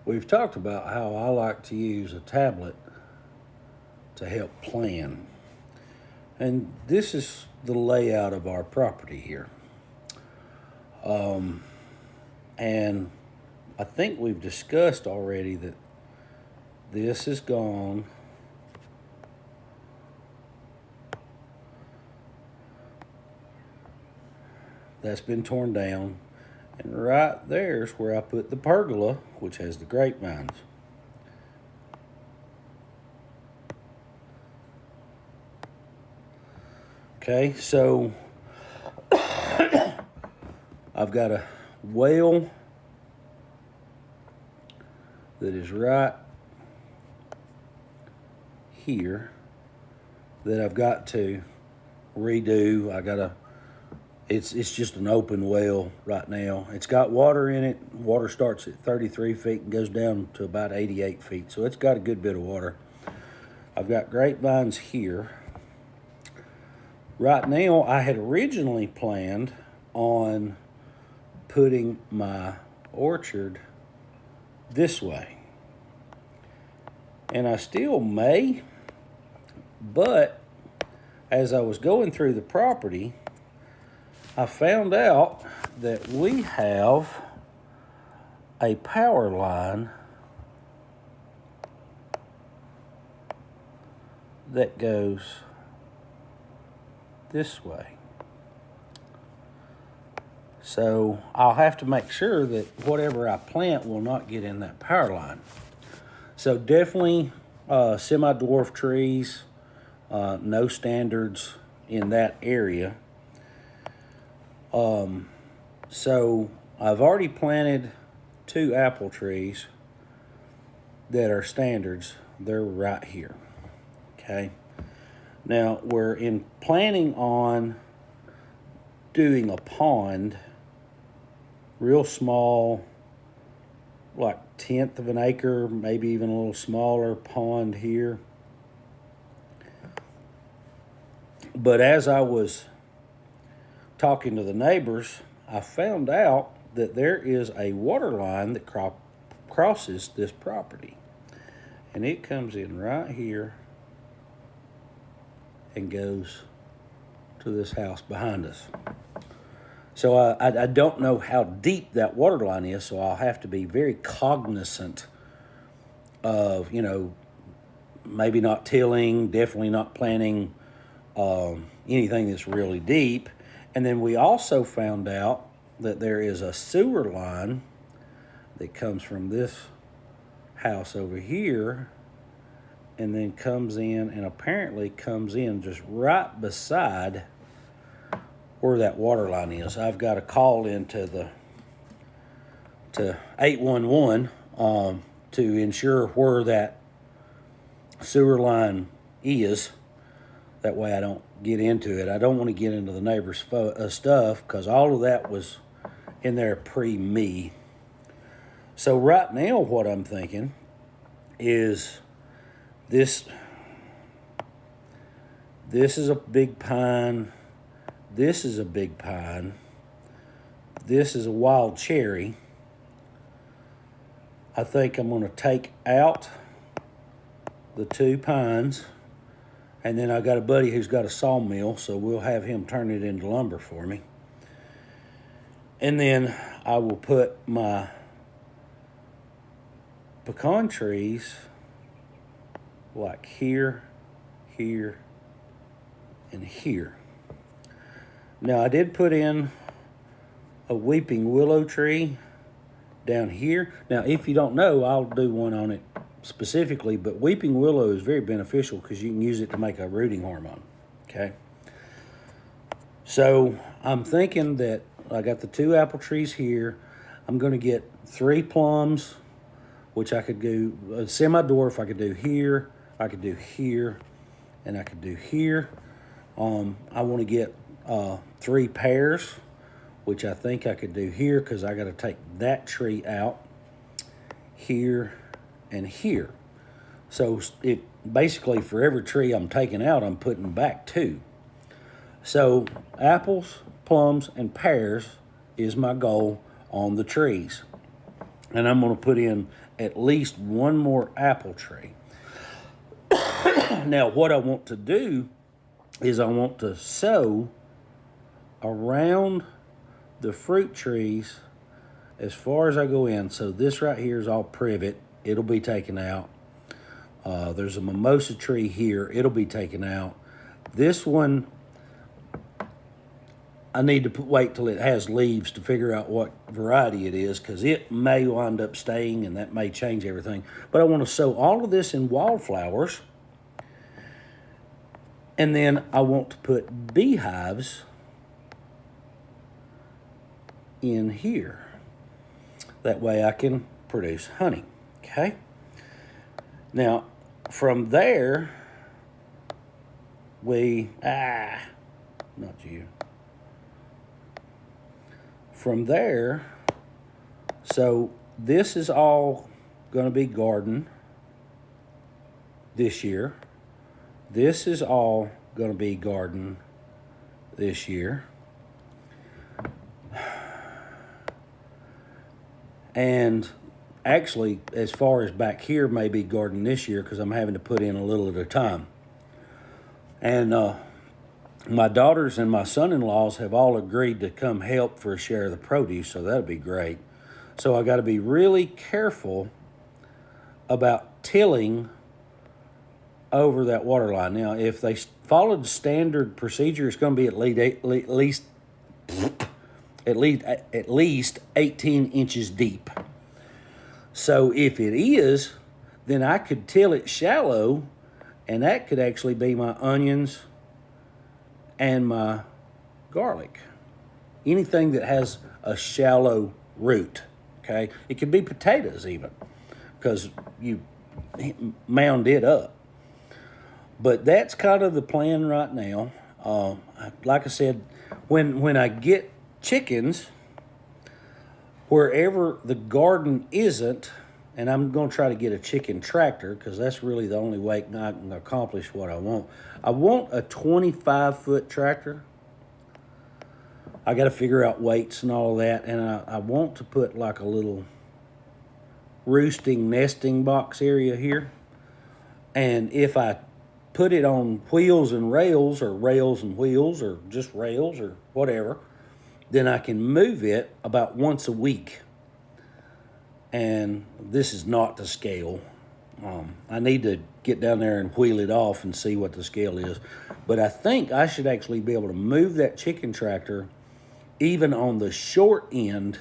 We've talked about how I like to use a tablet to help plan. And this is the layout of our property here. And I think we've discussed already that this is gone. That's been torn down. And right there's where I put the pergola, which has the grapevines. Okay, so I've got a well that is right here that I've got to redo. It's just an open well right now. It's got water in it. Water starts at 33 feet and goes down to about 88 feet. So it's got a good bit of water. I've got grapevines here. Right now, I had originally planned on putting my orchard this way. And I still may, but as I was going through the property, I found out that we have a power line that goes this way. So I'll have to make sure that whatever I plant will not get in that power line. So definitely semi-dwarf trees, no standards in that area. So I've already planted 2 apple trees that are standards. They're right here. Okay. Now we're planning on doing a pond, real small, like 1/10 of an acre, maybe even a little smaller pond here. But as I was talking to the neighbors, I found out that there is a water line that crosses this property. And it comes in right here and goes to this house behind us. So I don't know how deep that water line is, so I'll have to be very cognizant of, maybe not tilling, definitely not planting anything that's really deep. And then we also found out that there is a sewer line that comes from this house over here and then comes in and apparently comes in just right beside where that water line is. I've got a call into to 811 to ensure where that sewer line is. That way I don't get into it. I don't want to get into the neighbor's stuff because all of that was in there pre-me. So right now what I'm thinking is this is a big pine. This is a big pine. This is a wild cherry. I think I'm going to take out the 2 pines. And then I got a buddy who's got a sawmill, so we'll have him turn it into lumber for me. And then I will put my pecan trees like here, here, and here. Now I did put in a weeping willow tree down here. Now if you don't know, I'll do one on it specifically, but weeping willow is very beneficial because you can use it to make a rooting hormone. Okay. So I'm thinking that I got the 2 apple trees here. I'm going to get 3 plums, which I could do a semi-dwarf. I could do here, I could do here, and I could do here. I want to get 3 pears, which I think I could do here because I got to take that tree out here and here. So it basically, for every tree I'm taking out, I'm putting back 2. So apples, plums, and pears is my goal on the trees. And I'm going to put in at least one more apple tree. Now, what I want to do is I want to sow around the fruit trees as far as I go in. So this right here is all privet. It'll be taken out. There's a mimosa tree here. It'll be taken out. This one, I need to wait till it has leaves to figure out what variety it is, because it may wind up staying and that may change everything. But I want to sow all of this in wildflowers. And then I want to put beehives in here. That way I can produce honey, okay? Now, from there, not you. From there, so this is all going to be garden this year. This is all going to be garden this year. And actually, as far as back here, may be garden this year because I'm having to put in a little at a time. And my daughters and my son-in-laws have all agreed to come help for a share of the produce, so that'd be great. So I got to be really careful about tilling over that water line. Now, if they followed the standard procedure, it's going to be at least 18 inches deep. So if it is, then I could till it shallow, and that could actually be my onions and my garlic. Anything that has a shallow root, okay? It could be potatoes even, because you mound it up. But that's kind of the plan right now. Like I said, when I get chickens, wherever the garden isn't, and I'm going to try to get a chicken tractor because that's really the only way I can accomplish what I want. I want a 25-foot tractor. I got to figure out weights and all that, and I want to put like a little roosting, nesting box area here. And if I put it on wheels and rails, or rails and wheels, or just rails, or whatever, then I can move it about once a week. And this is not to scale. I need to get down there and wheel it off and see what the scale is. But I think I should actually be able to move that chicken tractor even on the short end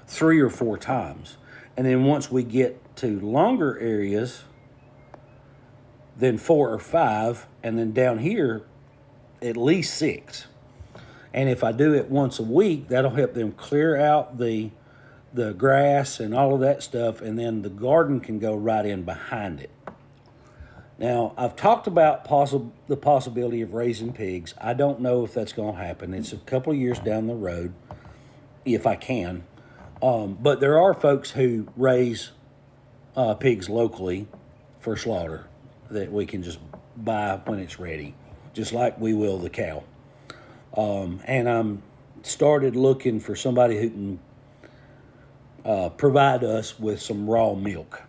3 or 4 times. And then once we get to longer areas, then 4 or 5, and then down here, at least 6. And if I do it once a week, that'll help them clear out the grass and all of that stuff, and then the garden can go right in behind it. Now, I've talked about the possibility of raising pigs. I don't know if that's going to happen. It's a couple of years down the road, if I can. But there are folks who raise pigs locally for slaughter that we can just buy when it's ready, just like we will the cow. And I'm started looking for somebody who can provide us with some raw milk.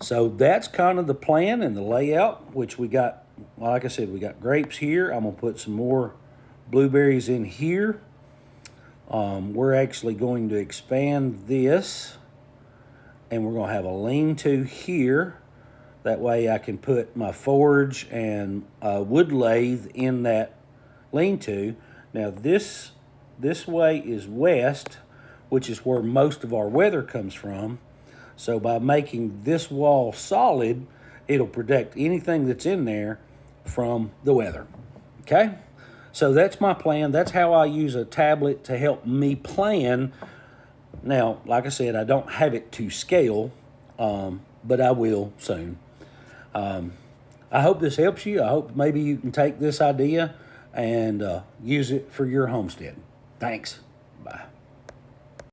So that's kind of the plan and the layout, which we got, like I said, we got grapes here. I'm going to put some more blueberries in here. We're actually going to expand this, and we're going to have a lean-to here. That way I can put my forge and wood lathe in that lean-to. Now this way is west, which is where most of our weather comes from. So by making this wall solid, it'll protect anything that's in there from the weather. Okay? So that's my plan. That's how I use a tablet to help me plan. Now, like I said, I don't have it to scale, but I will soon. I hope this helps you. I hope maybe you can take this idea and use it for your homestead. Thanks. Bye.